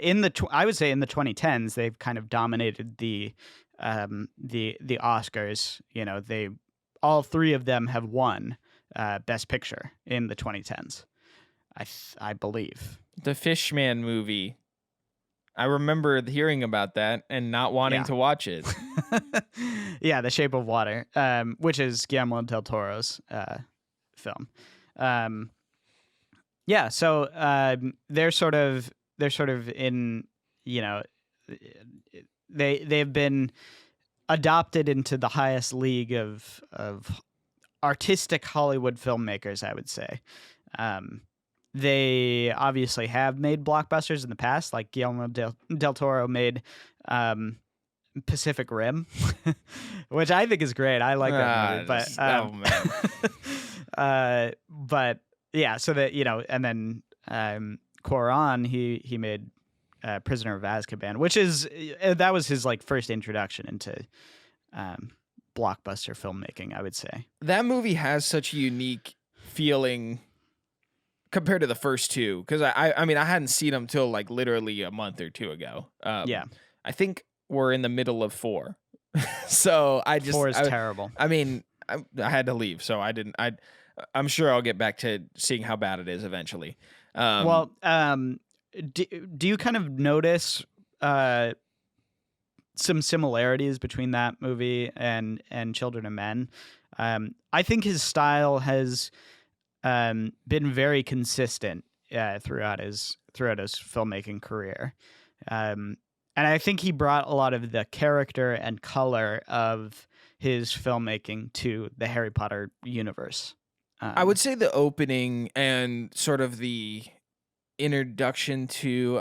I would say in the 2010s. They've kind of dominated the Oscars. They all 3 of them have won Best Picture in the 2010s. I believe the Fishman movie. I remember hearing about that and not wanting to watch it. Yeah, The Shape of Water, which is Guillermo del Toro's film. So they're sort of in, they've been adopted into the highest league of artistic Hollywood filmmakers, I would say. They obviously have made blockbusters in the past, like Guillermo del Toro made Pacific Rim, which I think is great. I like that movie. But yeah, so that and then Cuarón, he made Prisoner of Azkaban, which is that was his like first introduction into blockbuster filmmaking, I would say. That movie has such a unique feeling compared to the first two, because I mean I hadn't seen them till like literally a month or two ago. Yeah, I think we're in the middle of four, so four is terrible. I mean I had to leave, so I didn't. I'm sure I'll get back to seeing how bad it is eventually. Well, do you kind of notice some similarities between that movie and Children of Men? I think his style has been very consistent throughout his filmmaking career, and I think he brought a lot of the character and color of his filmmaking to the Harry Potter universe. I would say the opening and sort of the introduction to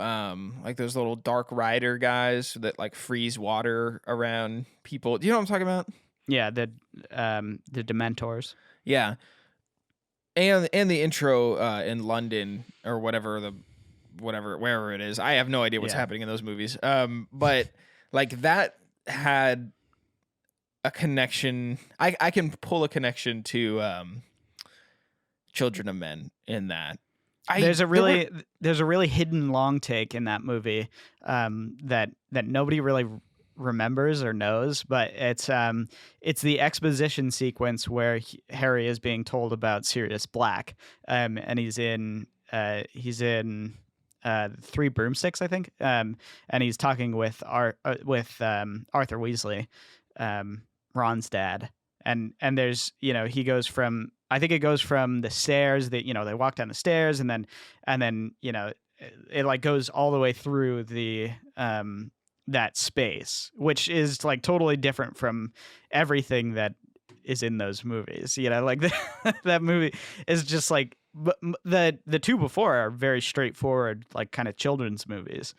like those little dark rider guys that like freeze water around people. Do you know what I'm talking about? Yeah, the Dementors. Yeah. And the intro in London or wherever it is. I have no idea what's Yeah. happening in those movies. But like that had a connection. I can pull a connection to Children of Men in that. There's a really hidden long take in that movie that nobody really remembers or knows, but it's the exposition sequence where Harry is being told about Sirius Black, and he's in Three Broomsticks, I think, and he's talking with Arthur Weasley, Ron's dad, and there's he goes from, I think it goes from the stairs that they walk down the stairs and then it like goes all the way through the that space, which is like totally different from everything that is in those movies. Like that movie is just like, the two before are very straightforward, like kind of children's movies,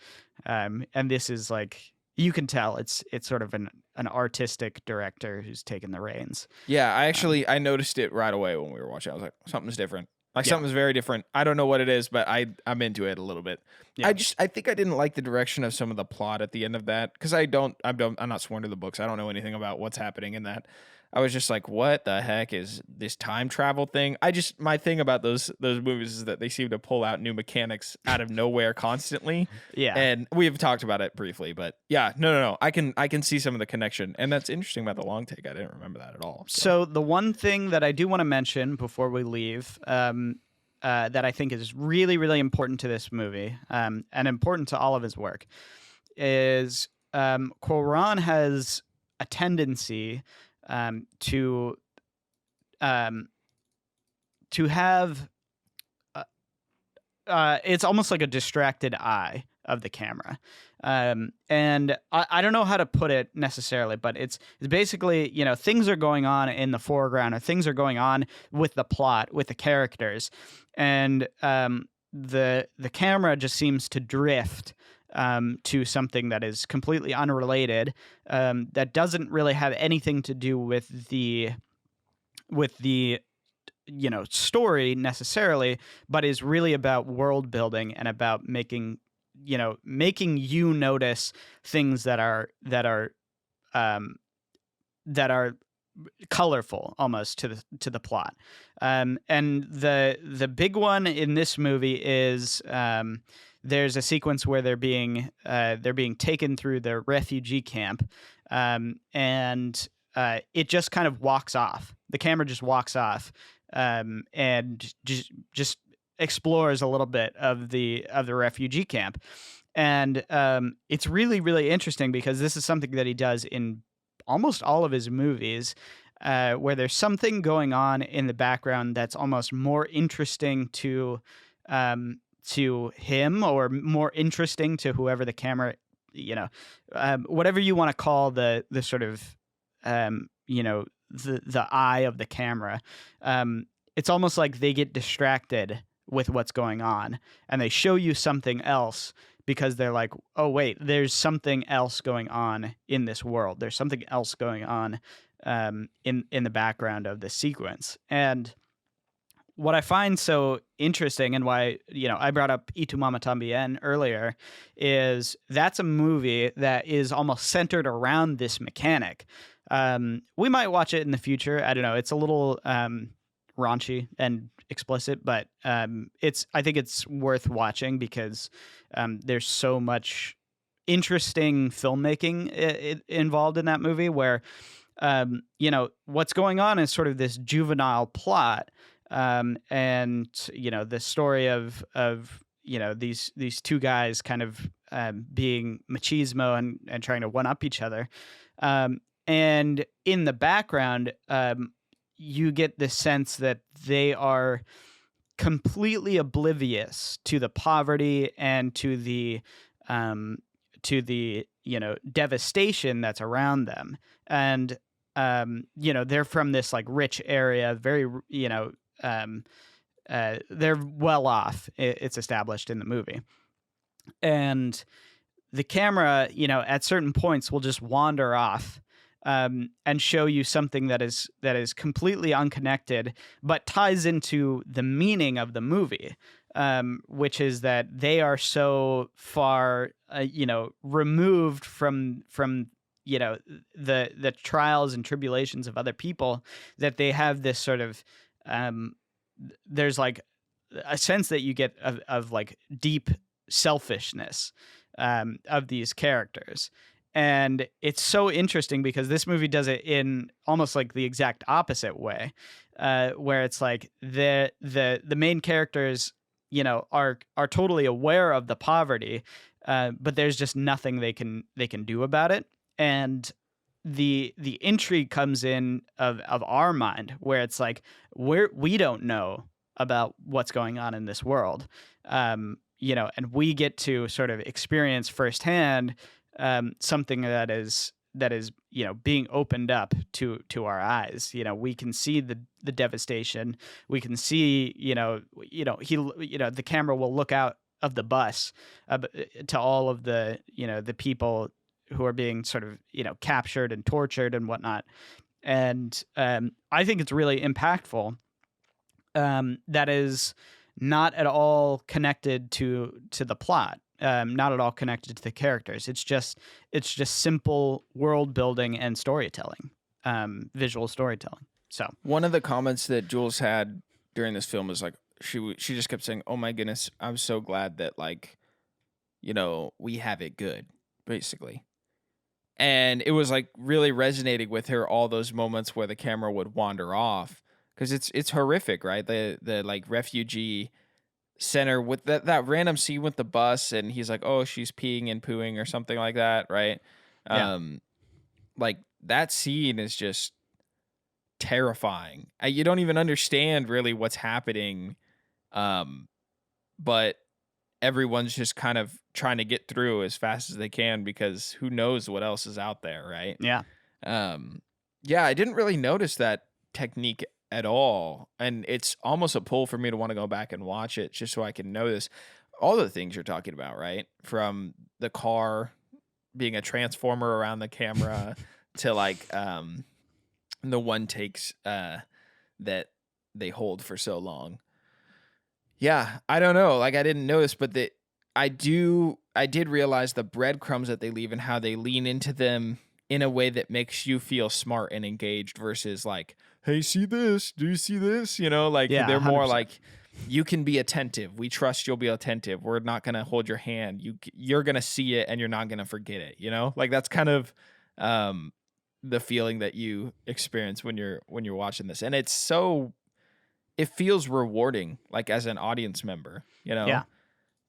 and this is like, you can tell it's sort of an artistic director who's taken the reins. Yeah, I noticed it right away when we were watching. I was like, something's different. Like Yeah. something's very different. I don't know what it is, but I'm into it a little bit. Yeah. I think I didn't like the direction of some of the plot at the end of that, because I'm not sworn to the books. I don't know anything about what's happening in that. I was just like, what the heck is this time travel thing? My thing about those movies is that they seem to pull out new mechanics out of nowhere constantly. Yeah. And we've talked about it briefly, but yeah, no. I can see some of the connection, and that's interesting about the long take. I didn't remember that at all. So the one thing that I do want to mention before we leave, that I think is really, really important to this movie, and important to all of his work, is Cuarón has a tendency to have it's almost like a distracted eye of the camera, and I don't know how to put it necessarily, but it's basically, things are going on in the foreground, or things are going on with the plot, with the characters, and the camera just seems to drift to something that is completely unrelated, that doesn't really have anything to do with the story necessarily, but is really about world building and about making you notice things that are colorful almost to the plot. And the big one in this movie is, there's a sequence where they're being taken through the refugee camp, and it just kind of walks off. The camera just walks off, and just explores a little bit of the refugee camp, and it's really, really interesting, because this is something that he does in almost all of his movies, where there's something going on in the background that's almost more interesting to him, or more interesting to whoever the camera, whatever you want to call the sort of the eye of the camera. It's almost like they get distracted with what's going on, and they show you something else, because they're like, oh wait, there's something else going on in this world. There's something else going on in the background of this sequence. And what I find so interesting, and why I brought up Y Tu Mama Tambien earlier, is that's a movie that is almost centered around this mechanic. We might watch it in the future. I don't know. It's a little raunchy, and explicit, but I think it's worth watching because there's so much interesting filmmaking involved in that movie where what's going on is sort of this juvenile plot, and the story of these two guys kind of being machismo and trying to one up each other, and in the background, you get the sense that they are completely oblivious to the poverty and to the devastation that's around them. And they're from this like rich area, very they're well off. It's established in the movie, and the camera, at certain points will just wander off and show you something that is completely unconnected, but ties into the meaning of the movie, which is that they are so far, removed from the trials and tribulations of other people that they have this sort of there's like a sense that you get of like deep selfishness of these characters. And it's so interesting because this movie does it in almost like the exact opposite way, where it's like the main characters, are totally aware of the poverty, but there's just nothing they can do about it. And the intrigue comes in of our mind, where it's like we don't know about what's going on in this world, and we get to sort of experience firsthand something that is being opened up to our eyes. We can see the devastation. We can see the camera will look out of the bus to all of the the people who are being sort of captured and tortured and whatnot. And I think it's really impactful. That is not at all connected to the plot. Not at all connected to the characters. It's just simple world building and storytelling, visual storytelling. So one of the comments that Jules had during this film is like she just kept saying, "Oh my goodness, I'm so glad that we have it good," basically. And it was like really resonating with her, all those moments where the camera would wander off, because it's horrific, right? The like refugee center with that random scene with the bus, and he's like, "Oh, she's peeing and pooing," or something like that, right? Yeah. Like that scene is just terrifying. You don't even understand really what's happening, but everyone's just kind of trying to get through as fast as they can because who knows what else is out there, right? Yeah. Yeah, I didn't really notice that technique at all, and it's almost a pull for me to want to go back and watch it just so I can notice all the things you're talking about, right? From the car being a transformer around the camera to like the one takes that they hold for so long. Yeah, I don't know. Like I didn't notice, but I did realize the breadcrumbs that they leave and how they lean into them in a way that makes you feel smart and engaged versus like, "Hey, see this? Do you see this?" Like Yeah, they're more 100%. like, "You can be attentive. We trust you'll be attentive. We're not going to hold your hand. You're going to see it and you're not going to forget it." Like that's kind of the feeling that you experience when you're watching this. And it feels rewarding, like as an audience member, Yeah.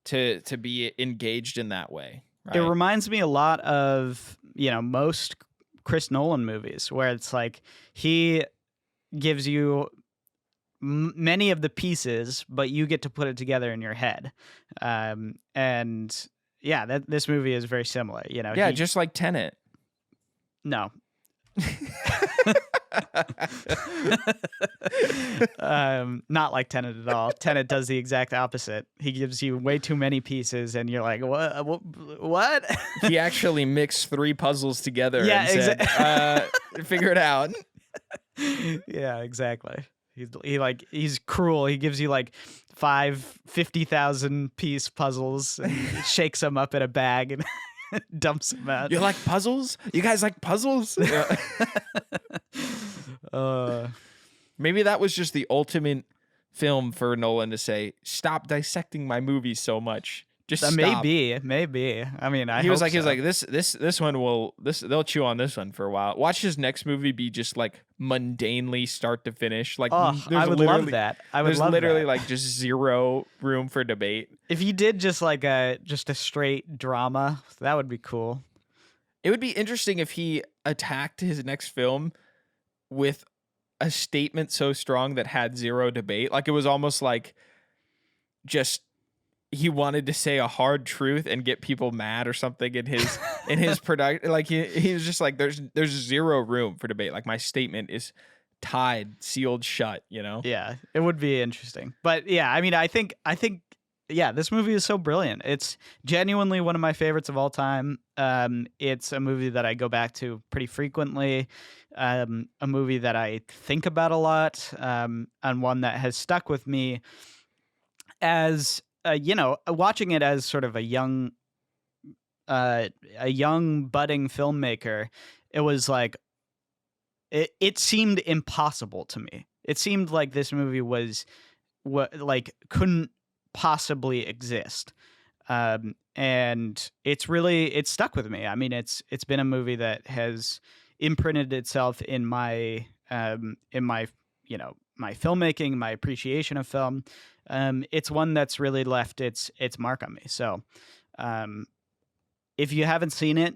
to be engaged in that way. Right? It reminds me a lot of, most Chris Nolan movies where it's like he gives you many of the pieces, but you get to put it together in your head. And yeah, this movie is very similar. Yeah, just like Tenet. No. Not like Tenet at all. Tenet does the exact opposite. He gives you way too many pieces, and you're like, "What?" He actually mixed 3 puzzles together. Yeah, and said, figure it out. Yeah, exactly. He's cruel. He gives you like 50,000 piece puzzles and shakes them up in a bag and dumps them out. You like puzzles? You guys like puzzles? Maybe that was just the ultimate film for Nolan to say, "Stop dissecting my movies so much. Just stop." Maybe. I mean, he was like, this one they'll chew on this one for a while. Watch his next movie be just like mundanely start to finish. Like, I would love that. There's literally like just zero room for debate. If you did just like a straight drama, that would be cool. It would be interesting if he attacked his next film with a statement so strong that had zero debate. Like, it was almost like just he wanted to say a hard truth and get people mad or something in his production. Like, he was just like, there's zero room for debate. Like, my statement is tied, sealed shut, you know? Yeah, it would be interesting. But yeah, I mean, I think yeah, this movie is so brilliant. It's genuinely one of my favorites of all time. It's a movie that I go back to pretty frequently, a movie that I think about a lot, and one that has stuck with me as, watching it as sort of a young budding filmmaker. It was like, it seemed impossible to me. It seemed like this movie was couldn't possibly exist, and it's stuck with me. I mean, it's been a movie that has imprinted itself in my my filmmaking, my appreciation of film. It's one that's really left its mark on me. So if you haven't seen it,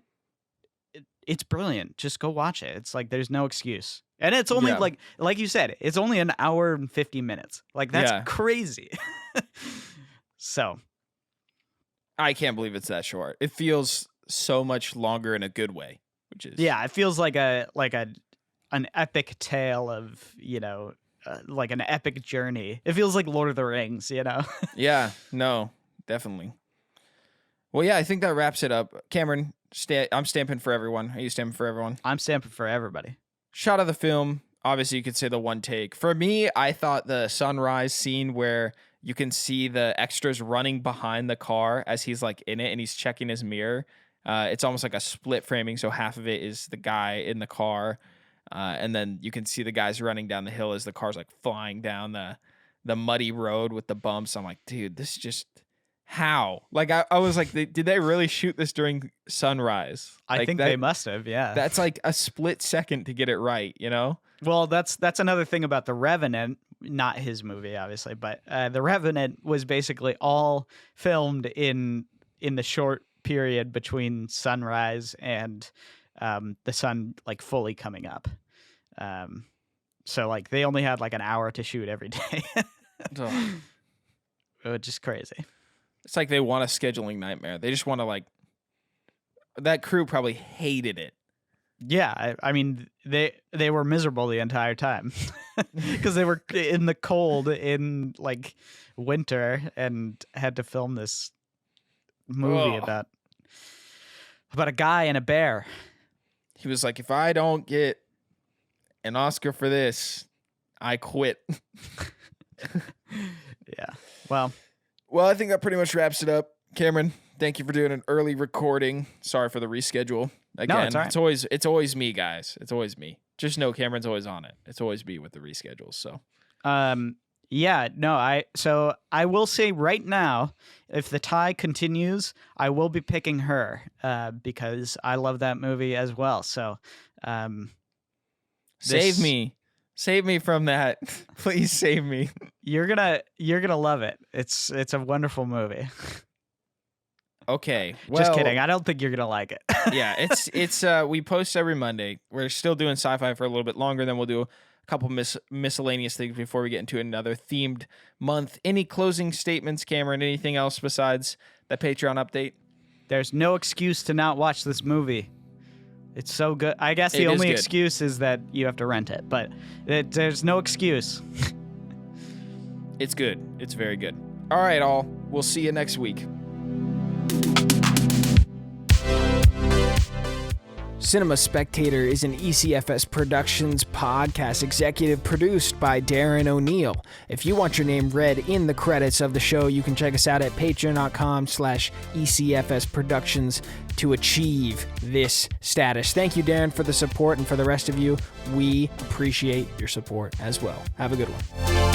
it's brilliant. Just go watch it. It's like there's no excuse. And it's only like you said, it's only an hour and 50 minutes. Like, that's crazy. So I can't believe it's that short. It feels so much longer in a good way, which is it feels like an epic tale of, like an epic journey. It feels like Lord of the Rings, Yeah, no, definitely. Well, yeah, I think that wraps it up. Cameron, I'm stamping for everyone. Are you stamping for everyone? I'm stamping for everybody. Shot of the film, obviously you could say the one take. For me, I thought the sunrise scene where you can see the extras running behind the car as he's like in it and he's checking his mirror. It's almost like a split framing. So half of it is the guy in the car. And then you can see the guys running down the hill as the car's like flying down the muddy road with the bumps. I'm like, dude, this just how? Like, I was like, did they really shoot this during sunrise? I think they must have, yeah. That's like a split second to get it right, you know? Well, that's another thing about The Revenant, not his movie, obviously, but The Revenant was basically all filmed in the short period between sunrise and the sun like fully coming up. So like they only had like an hour to shoot every day. Which is crazy. It's like they want a scheduling nightmare. They just want to like, that crew probably hated it. Yeah, I mean, they were miserable the entire time because they were in the cold in like winter and had to film this movie about a guy and a bear. He was like, if I don't get an Oscar for this, I quit. Yeah. Well, I think that pretty much wraps it up. Cameron, thank you for doing an early recording. Sorry for the reschedule. Again, no, it's all right. It's always me, guys. It's always me. Just know Cameron's always on it. It's always me with the reschedules. So, yeah, no, I will say right now, if the tie continues, I will be picking her, because I love that movie as well. So, save me from that. Please save me. You're gonna love it. It's a wonderful movie. Okay. Well, just kidding. I don't think you're gonna like it. Yeah, it's we post every Monday. We're still doing sci-fi for a little bit longer. Then we'll do a couple miscellaneous things before we get into another themed month. Any closing statements, Cameron? Anything else besides that Patreon update? There's no excuse to not watch this movie. It's so good. I guess the only excuse is that you have to rent it, but there's no excuse. It's good. It's very good. All right, all. We'll see you next week. Cinema Spectator is an ECFS Productions podcast executive produced by Darren O'Neill. If you want your name read in the credits of the show, you can check us out at patreon.com/ECFS Productions to achieve this status. Thank you, Darren, for the support, and for the rest of you, we appreciate your support as well. Have a good one.